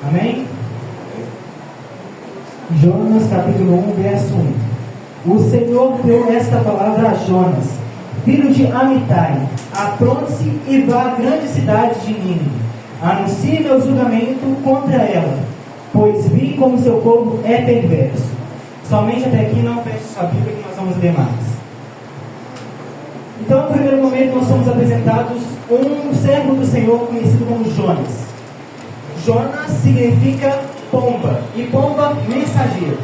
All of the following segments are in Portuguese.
Amém? Jonas capítulo 1, verso 1. O Senhor deu esta palavra a Jonas, filho de Amitai: apronte-se e vá à grande cidade de Nínive. Anuncie meu julgamento contra ela, pois vi como seu povo é perverso. Somente até aqui, não feche sua Bíblia que nós vamos ler mais. Então, no primeiro momento, nós somos apresentados um servo do Senhor conhecido como Jonas. Jonas significa pomba, e pomba, mensageiro.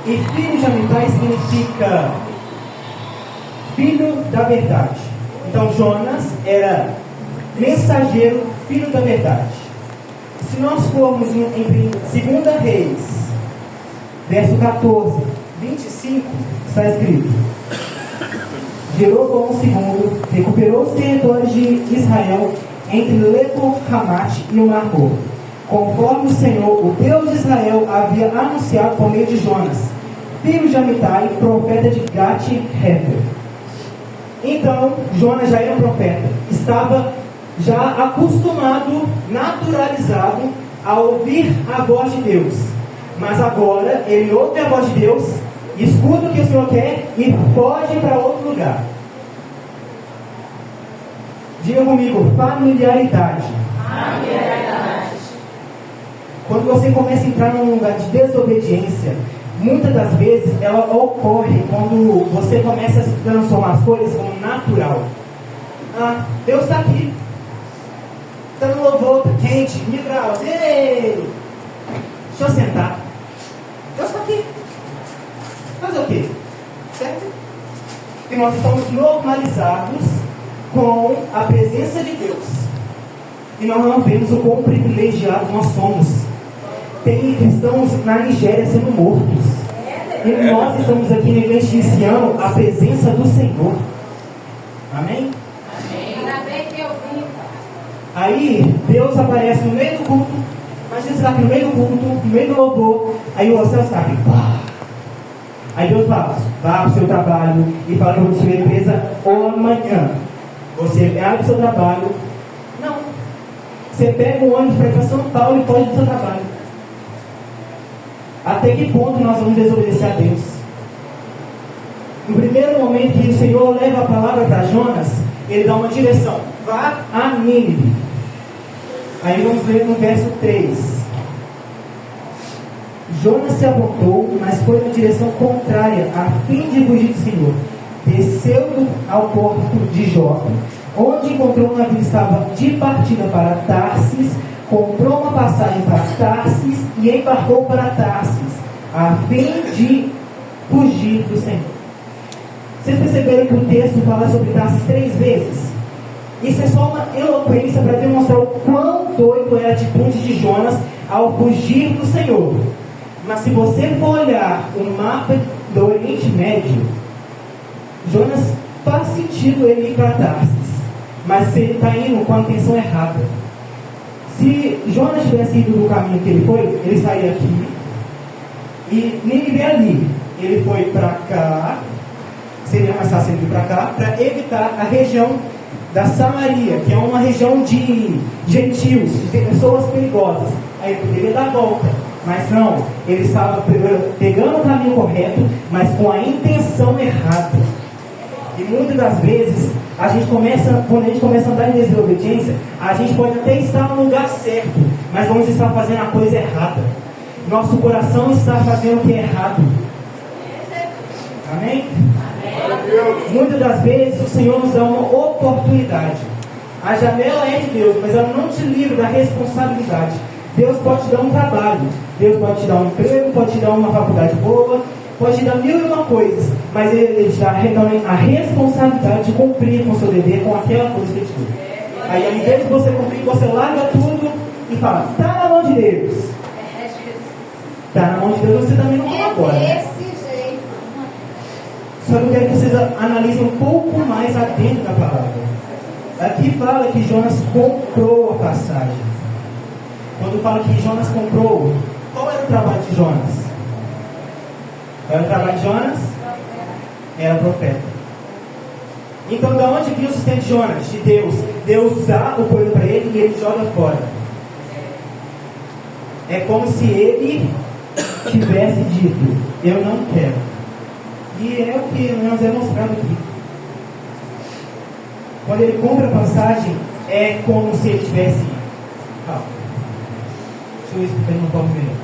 E filho de Amitai significa filho da verdade. Então, Jonas era mensageiro, filho da verdade. Se nós formos em 2 Reis, verso 14, 25, está escrito: Jeroboão II recuperou os territórios de Israel entre Lebo-Hamate e o Mar Morto, conforme o Senhor, o Deus de Israel, havia anunciado por meio de Jonas, filho de Amitai, profeta de Gat-Hefer. Então, Jonas já era um profeta, estava já acostumado, naturalizado a ouvir a voz de Deus. Mas agora, ele ouve a voz de Deus, escuta o que o Senhor quer e foge para outro lugar. Diga comigo: familiaridade. Quando você começa a entrar num lugar de desobediência, muitas das vezes ela ocorre quando você começa a se transformar as coisas como natural. Deus está aqui. Está no louvor, está quente, 1000 graus. Ei! Deixa eu sentar. Deus está aqui. Fazer o quê? Certo? E nós estamos normalizados com a presença de Deus. E nós não vemos o quão privilegiados nós somos. Tem cristãos na Nigéria sendo mortos. E nós estamos aqui negligenciando a presença do Senhor. Amém? Aí Deus aparece no meio do culto. Imagina você está aqui no meio do culto, no meio do louvor. Aí o céu está aqui. Aí Deus fala: vá para o seu trabalho e fala para a sua empresa amanhã. Você abre o seu trabalho. Não. Você pega o ônibus para ir para São Paulo e foge do seu trabalho. Até que ponto nós vamos desobedecer a Deus? No primeiro momento que o Senhor leva a palavra para Jonas, ele dá uma direção: vá a Nínive. Aí vamos ler no verso 3. Jonas se apontou, mas foi na direção contrária, a fim de fugir do Senhor. Desceu ao porto de Jope, onde encontrou um navio que estava de partida para Tarsis, comprou uma passagem para Tarsis e embarcou para Tarsis, a fim de fugir do Senhor. Vocês perceberam que o texto fala sobre Tarsis 3 vezes? Isso é só uma eloquência para demonstrar o quão doido era a atitude de Jonas ao fugir do Senhor. Mas se você for olhar o mapa do Oriente Médio, Jonas faz sentido ele ir para Tarsis, mas se ele está indo com a intenção errada. Se Jonas tivesse ido do caminho que ele foi, ele sairia aqui e Nínive ali. Ele foi para cá, seria mais fácil ele ir para cá, para evitar a região da Samaria, que é uma região de gentios, de pessoas perigosas. Aí ele poderia dar a volta, mas não, ele estava pegando o caminho correto, mas com a intenção errada. E muitas das vezes, quando a gente começa a andar em desobediência, a gente pode até estar no lugar certo, mas vamos estar fazendo a coisa errada. Nosso coração está fazendo o que é errado. Amém? Muitas das vezes o Senhor nos dá uma oportunidade. A janela é de Deus, mas ela não te livra da responsabilidade. Deus pode te dar um trabalho, Deus pode te dar um emprego, pode te dar uma faculdade boa, pode te dar 1001 coisas, mas Ele te dá a responsabilidade de cumprir com o seu dever, com aquela coisa que Ele te deu. Aí ao invés de você cumprir, você larga tudo e fala: está na mão de Deus. Está na mão de Deus, você também não colabora. Só que eu quero que vocês analisem um pouco mais adentro da palavra. Aqui fala que Jonas comprou a passagem. Quando fala que Jonas comprou, qual era o trabalho de Jonas? Qual era o trabalho de Jonas? Era profeta. Então, de onde viu o sustento de Jonas? De Deus. Deus dá o coelho para ele e ele joga fora. É como se ele tivesse dito: eu não quero. E é o que nós é mostrado aqui. Quando ele compra a passagem, é como se ele tivesse. Deixa eu explicar um pouco melhor.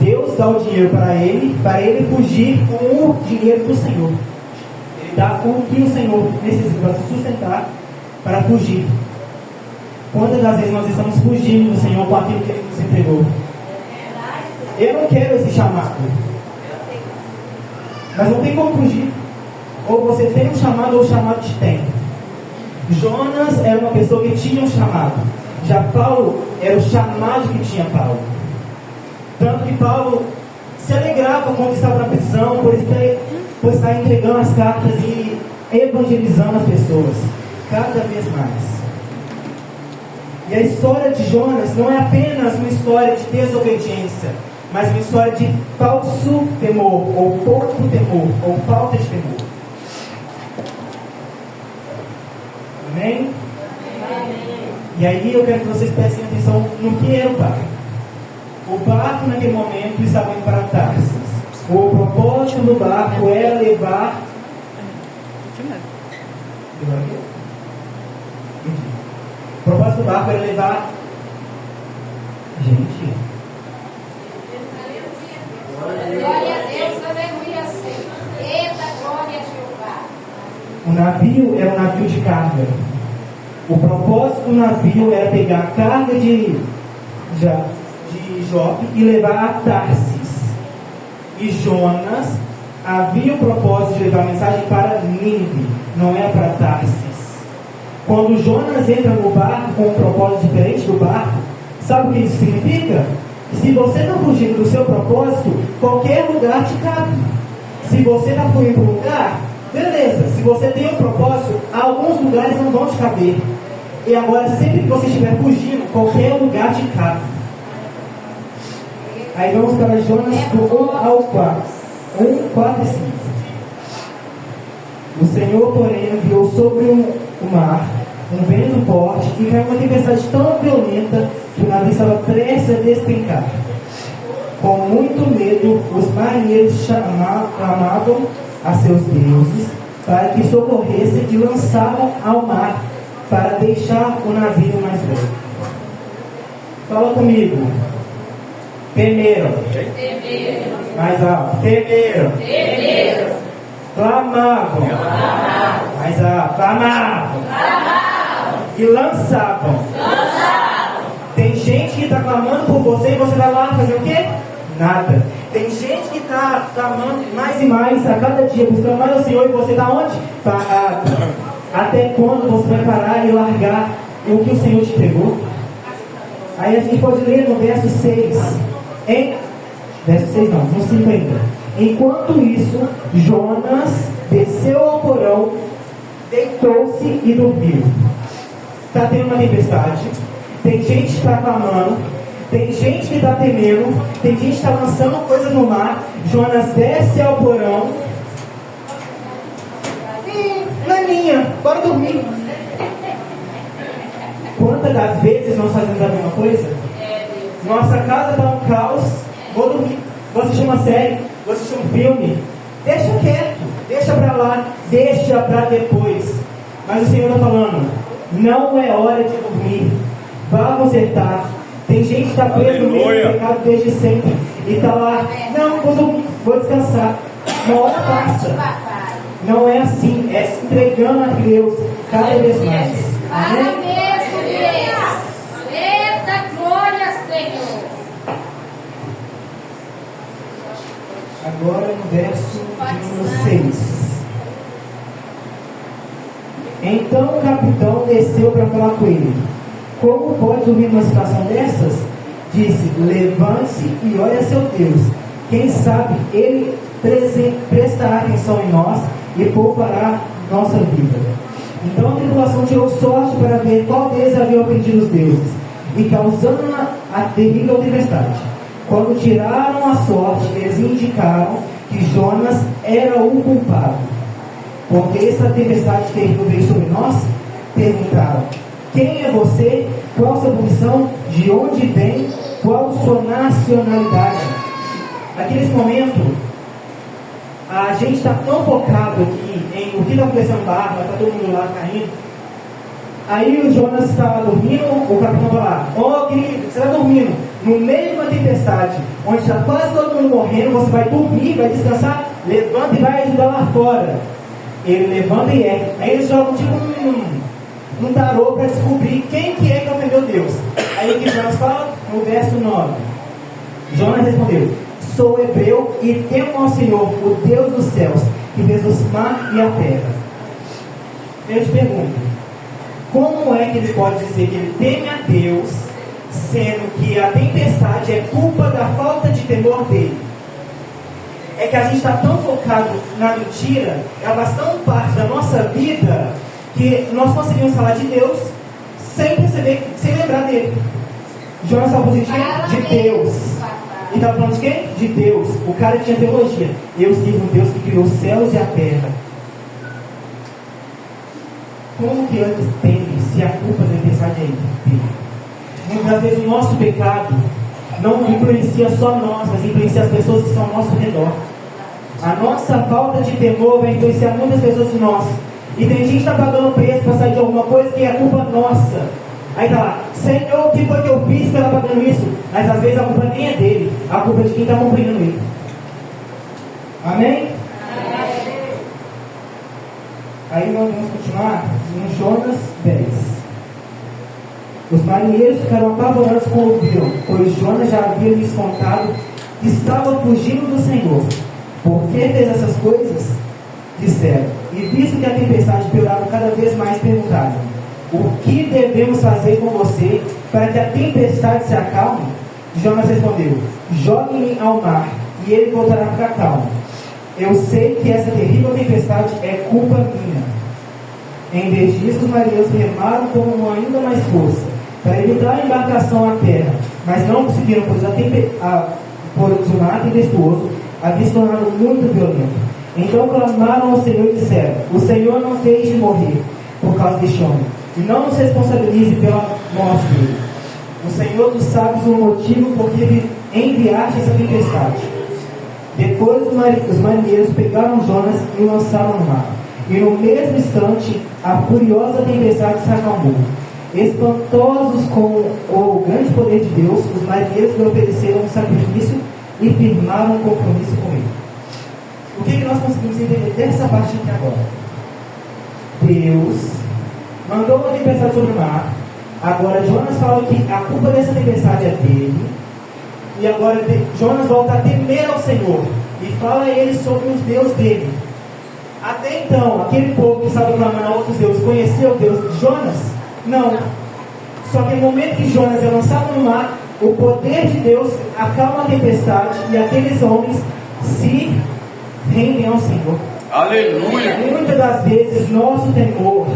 Deus dá o dinheiro para ele fugir com o dinheiro do Senhor. Ele dá o que o Senhor necessita para se sustentar, para fugir. Quantas das vezes nós estamos fugindo do Senhor com aquilo que Ele nos entregou? Eu não quero esse chamado. Mas não tem como fugir. Ou você tem um chamado ou o chamado te tem. Jonas era uma pessoa que tinha um chamado. Já Paulo era o chamado que tinha Paulo. Tanto que Paulo se alegrava quando estava na prisão, por estar entregando as cartas e evangelizando as pessoas, cada vez mais. E a história de Jonas não é apenas uma história de desobediência, mas uma história de falso temor, ou pouco temor, ou falta de temor. Amém? E aí eu quero que vocês prestem atenção no que era o barco. O barco naquele momento estava indo para Tarsis. O propósito do barco era levar. O propósito do barco era levar. Gente. Glória a Deus, aleluia, Senhor. Eita, glória a Jeová. O navio era um navio de carga. O propósito do navio era pegar a carga de Jope e levar a Tarsis. E Jonas havia o propósito de levar a mensagem para Nínive, não é para Tarsis. Quando Jonas entra no barco com um propósito diferente do barco, sabe o que isso significa? Se você está fugindo do seu propósito, qualquer lugar te cabe. Se você está fugindo para um lugar, beleza. Se você tem um propósito, alguns lugares não vão te caber. E agora, sempre que você estiver fugindo, qualquer lugar te cabe. Aí vamos para Jonas do 1 ao 4. 1, 4 e 5. O Senhor, porém, enviou sobre o mar um vento forte e caiu uma tempestade tão violenta que o navio estava prestes a despencar. Com muito medo, os marinheiros clamavam a seus deuses para que socorressem e lançavam ao mar para deixar o navio mais leve. Fala comigo. Temeram. Mais alto. Temeram. Clamavam. Mais alto. Clamavam. E lançavam. Tem gente que está clamando por você e você vai lá fazer o quê? Nada. Tem gente que está clamando mais e mais a cada dia, buscando mais ao Senhor, e você está onde? Parado. Até quando você vai parar e largar o que o Senhor te entregou? Aí a gente pode ler no verso 6. Verso 6 não, no 5 ainda. Enquanto isso, Jonas desceu ao porão, deitou-se e dormiu. Está tendo uma tempestade. Tem gente que está clamando. Tem gente que está temendo. Tem gente que está lançando coisas no mar. Jonas desce ao porão. Naninha, bora dormir. Quantas das vezes nós fazemos a mesma coisa? Nossa casa está um caos. Vou dormir. Vou assistir uma série. Vou assistir um filme. Deixa quieto. Deixa para lá. Deixa para depois. Mas o Senhor está falando: não é hora de dormir. Vá consertar. Tem gente que está preso no mesmo pecado desde sempre. E está lá: não, vou dormir. Vou descansar. Uma hora passa. Não é assim. É se entregando a Deus cada vez mais. Amém? Agora no verso número 6. Então o capitão desceu para falar com ele. Como pode dormir numa situação dessas? Disse: levante-se e olhe a seu Deus. Quem sabe ele prestará atenção em nós e poupará nossa vida. Então a tripulação tirou sorte para ver qual deles havia ofendido os deuses, e causando a terrível tempestade. Quando tiraram a sorte, eles indicaram que Jonas era o culpado. Porque essa tempestade terrível veio sobre nós? Perguntaram: quem é você Qual a sua profissão? De onde vem? Qual sua nacionalidade? Aqui nesse momento, a gente está tão focado aqui em o que está acontecendo lá, está todo mundo lá caindo. Aí o Jonas estava dormindo, o capitão vai lá: ó querido, você está dormindo no meio de uma tempestade, onde está quase todo mundo morrendo, você vai dormir, vai descansar, levanta e vai ajudar lá fora. Ele levanta e é. Aí eles jogam tipo um tarô para descobrir quem que é que ofendeu Deus. Aí o que Jonas fala? No verso 9. Jonas respondeu: sou hebreu e temo ao Senhor, o Deus dos céus, que fez os mar e a terra. Eu te pergunto, como é que ele pode dizer que ele teme a Deus, sendo que a tempestade é culpa da falta de temor dele? É que a gente está tão focado na mentira, ela faz tão parte da nossa vida, que nós conseguimos falar de Deus sem perceber, sem lembrar dele. Jonas estava falando de quem? De Deus. E estava falando de quem? De Deus. O cara tinha teologia. Eu sirvo um Deus que criou os céus e a terra. Como que antes teme se a culpa da tempestade é dele? Muitas vezes o nosso pecado não influencia só nós, mas influencia as pessoas que estão ao nosso redor. A nossa falta de temor vai influenciar muitas pessoas de nós. E tem gente que está pagando preço para sair de alguma coisa que é culpa nossa. Aí está lá: Senhor, o que foi que eu fiz para ela pagando isso? Mas às vezes a culpa nem é dele, a culpa é de quem está acompanhando ele. Amém? Aí nós vamos continuar em Jonas 10. Os marinheiros ficaram apavorados quando ouviram, pois Jonas já havia lhes contado que estava fugindo do Senhor. Por que fez essas coisas? Disseram. E visto que a tempestade piorava cada vez mais, perguntaram: o que devemos fazer com você para que a tempestade se acalme? Jonas respondeu: jogue-me ao mar e ele voltará a ficar calmo. Eu sei que essa terrível tempestade é culpa minha. Em vez disso, os marinheiros remaram com ainda mais força para evitar a embarcação à terra, mas não conseguiram, pois o mar tempestuoso havia se tornado muito violento. Então clamaram ao Senhor e disseram: o Senhor não deixe morrer por causa deste homem, e não nos responsabilize pela morte dele. O Senhor, tu sabes o motivo por que enviaste essa tempestade. Depois os marinheiros pegaram Jonas e o lançaram no mar. E no mesmo instante, a furiosa tempestade se acalmou. Espantosos com o grande poder de Deus, os marinheiros lhe ofereceram um sacrifício e firmaram um compromisso com ele. O que nós conseguimos entender dessa parte aqui agora? Deus mandou uma tempestade sobre o mar. Agora Jonas fala que a culpa dessa tempestade é dele. E agora Jonas volta a temer ao Senhor e fala a ele sobre os deuses dele. Até então, aquele povo que estava clamando a outros deuses conhecia o Deus de Jonas? Não. Só que no momento que Jonas é lançado no mar, o poder de Deus acalma a tempestade e aqueles homens se rendem ao Senhor. Aleluia! Muitas das vezes nosso temor,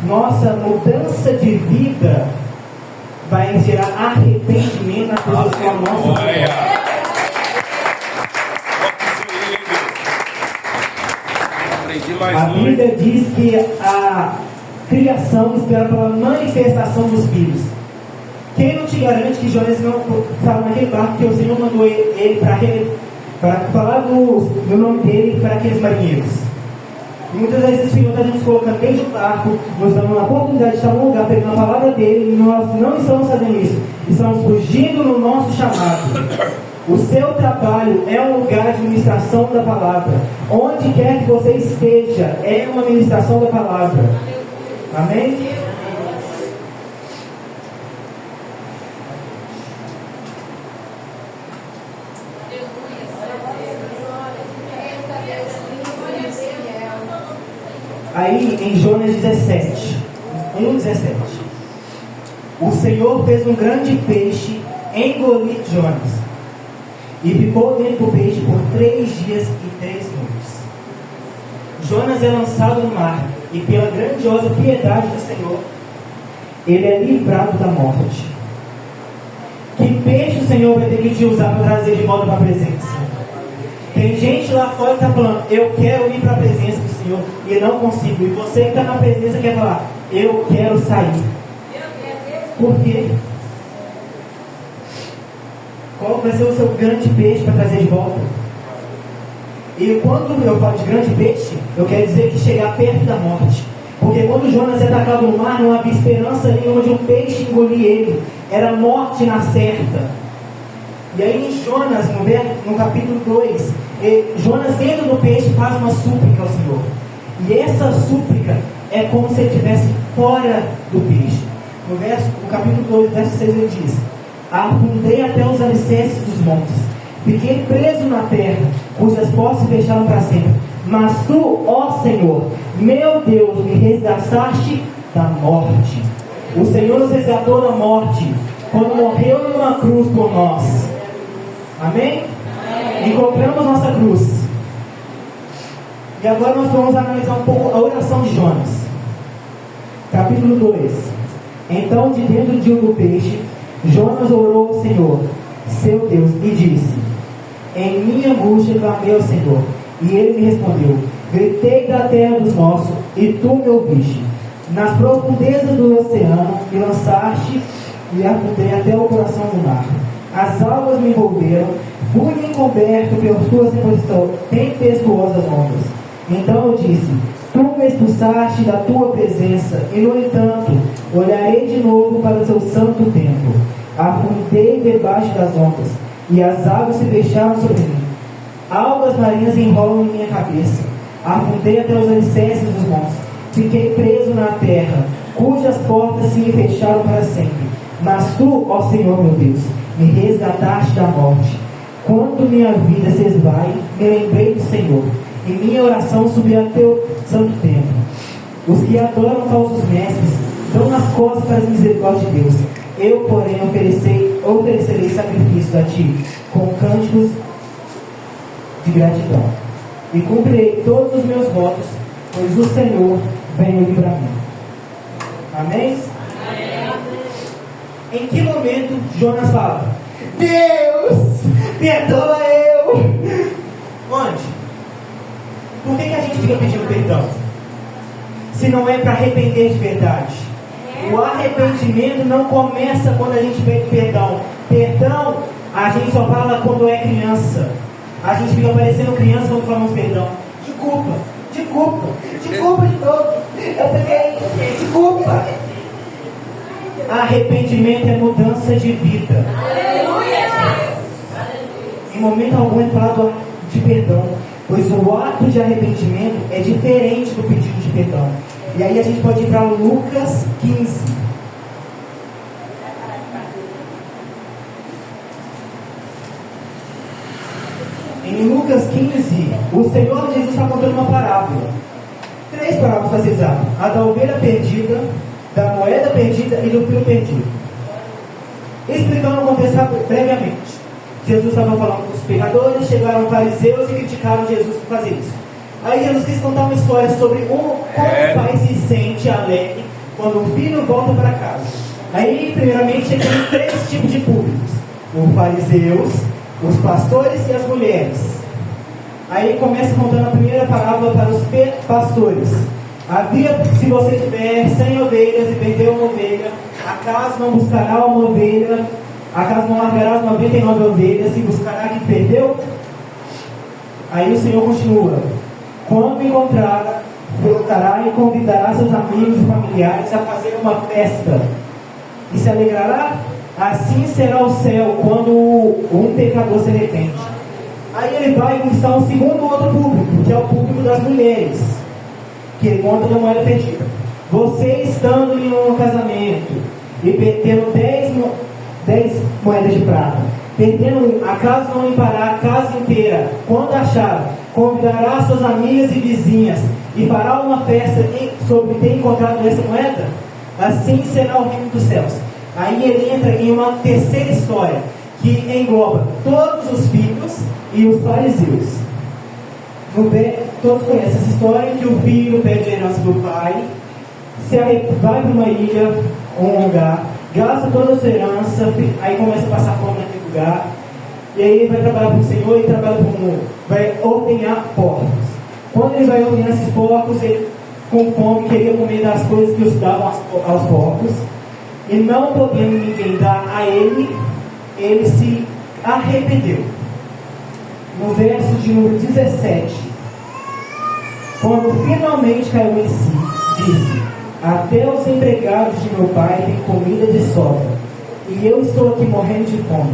nossa mudança de vida vai gerar arrependimento nas pessoas com a nossa vida. A Bíblia diz que a criação espera pela manifestação dos filhos. Quem não te garante que Jonas não estava naquele barco que o Senhor mandou ele para falar do nome dele para aqueles marinheiros? E muitas vezes o Senhor está nos colocando dentro do barco, nos dando uma oportunidade de estar num lugar, pegando a palavra dele, e nós não estamos fazendo isso. Estamos fugindo no nosso chamado. O seu trabalho é um lugar de ministração da palavra. Onde quer que você esteja, é uma ministração da palavra. Amém? Aí em Jonas 17, 1:17, o Senhor fez um grande peixe engolir Jonas, e ficou dentro do peixe por 3 dias e 3 noites. Jonas é lançado no mar, e pela grandiosa piedade do Senhor, ele é livrado da morte. Que peixe o Senhor vai ter que te usar para trazer de volta para a presença? Tem gente lá fora que está falando: eu quero ir para a presença do Senhor e não consigo. E você que está na presença quer falar: eu quero sair. Por quê? Qual vai ser o seu grande peixe para trazer de volta? E quando eu falo de grande peixe, eu quero dizer que chegar perto da morte. Porque quando Jonas é atacado no mar, não havia esperança nenhuma de um peixe engolir ele. Era morte na certa. E aí em Jonas, no capítulo 2, Jonas dentro do peixe faz uma súplica ao Senhor. E essa súplica é como se ele estivesse fora do peixe. No capítulo 2, verso 6, ele diz: afundei até os alicerces dos montes, fiquei preso na terra, cujas portas se fecharam para sempre. Mas tu, ó Senhor, meu Deus, me resgataste da morte. O Senhor nos resgatou da morte, quando morreu numa cruz por nós. Amém? Encontramos nossa cruz. E agora nós vamos analisar um pouco a oração de Jonas. Capítulo 2. Então, de dentro do peixe, Jonas orou ao Senhor, seu Deus, e disse: em minha angústia clamei ao Senhor, e ele me respondeu. Gritei da terra dos mortos, e tu me ouviste. Nas profundezas do oceano me lançaste, e afundei até o coração do mar. As águas me envolveram, fui encoberto pelas tuas tempestuosas ondas. Então eu disse: tu me expulsaste da tua presença, e no entanto olharei de novo para o teu santo templo. Afundei debaixo das ondas, e as águas se fecharam sobre mim. Algas marinhas enrolam em minha cabeça. Afundei até os alicerces dos montes. Fiquei preso na terra, cujas portas se fecharam para sempre. Mas tu, ó Senhor meu Deus, me resgataste da morte. Quando minha vida se esvai, me lembrei do Senhor, e minha oração subiu a teu santo templo. Os que adoram falsos mestres dão nas costas para as misericórdias de Deus. Eu, porém, oferecerei sacrifícios a ti, com cânticos de gratidão. E cumprirei todos os meus votos, pois o Senhor veio livrar mim. Amém? Em que momento Jonas fala: Deus, perdoa eu? Onde? Por que a gente fica pedindo perdão? Se não é para arrepender de verdade. O arrependimento não começa quando a gente pede perdão. Perdão, a gente só fala quando é criança. A gente fica parecendo criança quando falamos perdão. Desculpa de novo. Eu peguei, desculpa. Arrependimento é mudança de vida. Aleluia! Em momento algum é falado de perdão, pois o ato de arrependimento é diferente do pedido de perdão. E aí a gente pode ir para Lucas 15. Em Lucas 15, o Senhor Jesus está contando uma parábola. 3 parábolas para ser exato: a da ovelha perdida, da moeda perdida e do filho perdido. Explicando o contexto previamente. Jesus estava falando com os pecadores, chegaram os fariseus e criticaram Jesus por fazer isso. Aí Jesus quis contar uma história sobre como o pai se sente alegre quando o filho volta para casa. Aí, primeiramente, tem 3 tipos de públicos: os fariseus, os pastores e as mulheres. Aí começa contando a primeira parábola para os pastores. Se você tiver 100 ovelhas e perder uma ovelha, acaso não buscará uma ovelha? Acaso não largará as 99 ovelhas e buscará a que perdeu? Aí o Senhor continua: quando encontrar, voltará e convidará seus amigos e familiares a fazer uma festa, e se alegrará. Assim será o céu quando um pecador se arrepende. Aí ele vai conquistar um segundo outro público, que é o público das mulheres, que ele conta da moeda perdida. Você estando em um casamento e tendo 10 moedas de prata, perdendo acaso não limpará a casa inteira, quando achar, convidará suas amigas e vizinhas e fará uma festa sobre ter encontrado essa moeda? Assim será o reino dos céus. Aí ele entra em uma terceira história, que engloba todos os filhos e os fariseus. Todos conhecem essa história, que o filho pede a herança do pai, vai para uma ilha, um lugar, gasta toda a sua herança, aí começa a passar fome naquele lugar, e aí ele vai trabalhar para o Senhor e vai ordenhar porcos. Quando ele vai ordenhar esses porcos, ele com fome queria comer das coisas que os davam aos porcos. E não podendo ninguém dar a ele, ele se arrependeu. No verso de número 17, quando finalmente caiu em si, disse: até os empregados de meu pai têm comida de sobra, e eu estou aqui morrendo de fome.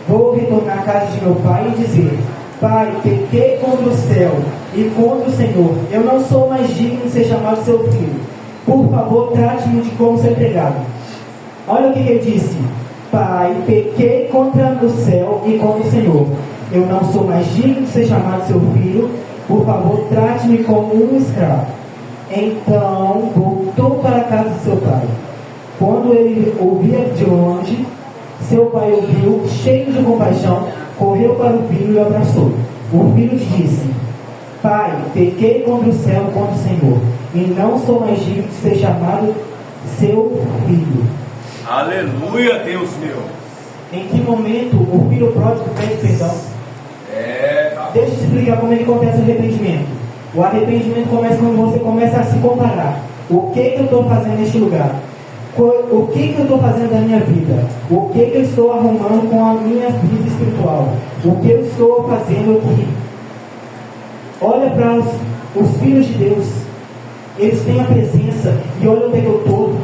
Vou retornar à casa de meu pai e dizer: Pai, pequei contra o céu e contra o Senhor. Eu não sou mais digno de ser chamado seu filho. Por favor, trate-me de como seu empregado. Olha o que ele disse: Pai, pequei contra o céu e contra o Senhor. Eu não sou mais digno de ser chamado seu filho. Por favor, trate-me como um escravo. Então voltou para a casa de seu pai. Quando ele ouvia de longe, seu pai ouviu, cheio de compaixão, correu para o filho e o abraçou. O filho disse: Pai, pequei contra o céu e contra o Senhor, e não sou mais digno de ser chamado seu filho. Aleluia, Deus meu. Em que momento o filho pródigo pede perdão? Deixa eu te explicar como é que acontece o arrependimento. O arrependimento começa quando você começa a se comparar. O que eu estou fazendo neste lugar? O que eu estou fazendo da minha vida? O que eu estou arrumando com a minha vida espiritual? O que eu estou fazendo aqui? Olha para os filhos de Deus. Eles têm a presença e olha onde é que eu estou.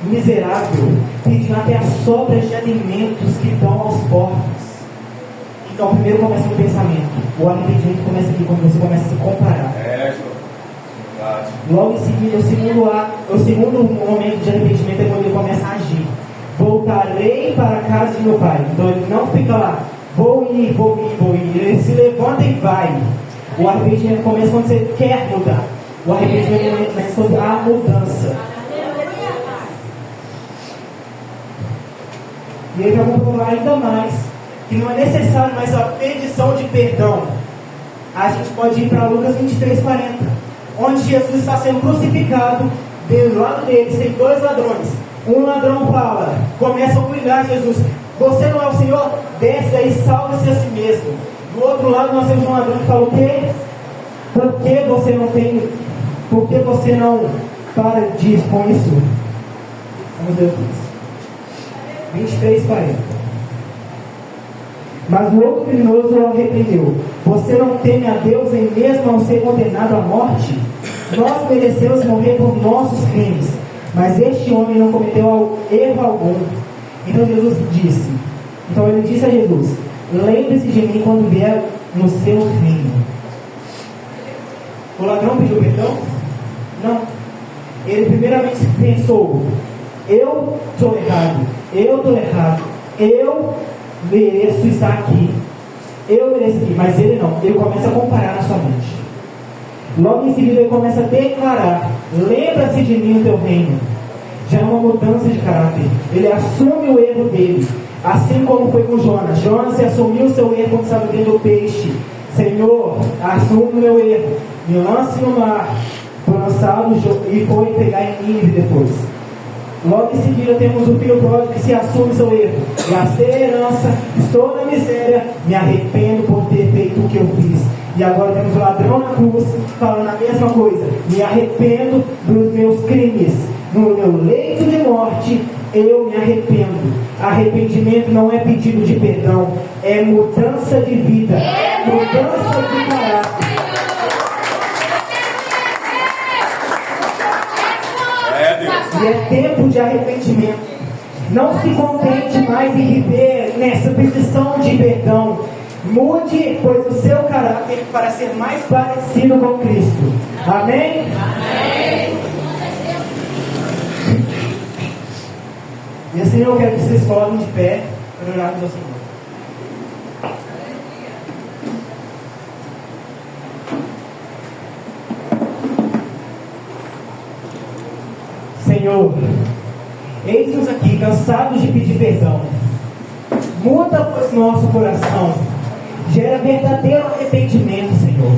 Miserável, pedindo até as sobras de alimentos que dão aos porcos. Então, primeiro começa o pensamento. O arrependimento começa aqui, quando você começa a se comparar. Logo em seguida, o segundo momento de arrependimento é quando ele começa a agir. Voltarei para a casa de meu pai. Então, ele não fica lá, vou ir. Ele se levanta e vai. O arrependimento começa quando você quer mudar. O arrependimento começa quando há mudança. E ele vai comprovar ainda mais que não é necessário mais a pedição de perdão. A gente pode ir para Lucas 23:40, onde Jesus está sendo crucificado. Do lado deles tem dois ladrões. Um ladrão fala, começa a humilhar Jesus: você não é o Senhor? Desce aí, salve-se a si mesmo. Do outro lado nós temos um ladrão que fala o quê? Por que você não para de ir com isso? Vamos ver isso. 23:40. Mas o outro criminoso o repreendeu: você não teme a Deus em mesmo ao ser condenado à morte? Nós merecemos morrer por nossos crimes, mas este homem não cometeu erro algum. Então ele disse a Jesus: lembre-se de mim quando vier no seu reino. O ladrão pediu perdão? Não. Ele primeiramente pensou: eu estou errado, eu mereço estar aqui, mas ele não. Ele começa a comparar na sua mente. Logo em seguida ele começa a declarar: lembra-se de mim no teu reino. Já é uma mudança de caráter. Ele assume o erro dele, assim como foi com Jonas. Jonas assumiu o seu erro quando estava dentro do peixe. Senhor, assume o meu erro, me lance no mar. Foi lançado e foi pegar em Nínive depois. Logo em seguida temos o filho pródigo que se assume seu erro. Gastei a herança, estou na miséria, me arrependo por ter feito o que eu fiz. E agora temos o ladrão na cruz falando a mesma coisa: me arrependo dos meus crimes. No meu leito de morte, eu me arrependo. Arrependimento não é pedido de perdão, é mudança de vida, mudança de caráter. E é tempo de arrependimento. Não se contente mais em viver nessa petição de perdão. Mude, pois, o seu caráter para ser mais parecido com Cristo. Amém? Amém. E assim eu quero que vocês coloquem de pé para orar pelo Senhor. Senhor, eis-nos aqui cansados de pedir perdão. Muda, pois, nosso coração. Gera verdadeiro arrependimento, Senhor.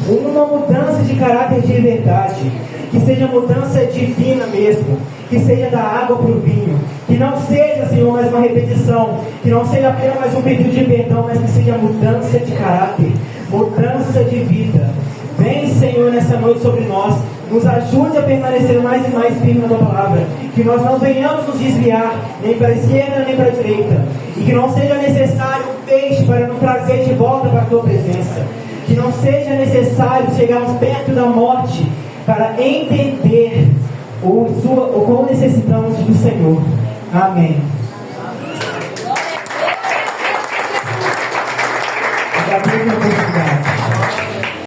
Uma mudança de caráter de verdade. Que seja mudança divina mesmo. Que seja da água para o vinho. Que não seja, Senhor, mais uma repetição. Que não seja apenas mais um pedido de perdão, mas que seja mudança de caráter. Mudança de vida. Vem, Senhor, nessa noite sobre nós. Nos ajude a permanecer mais e mais firme na Tua palavra. Que nós não venhamos nos desviar, nem para a esquerda, nem para a direita. E que não seja necessário um peixe para nos trazer de volta para a Tua presença. Que não seja necessário chegarmos perto da morte para entender o quão necessitamos do Senhor. Amém. Gabriel,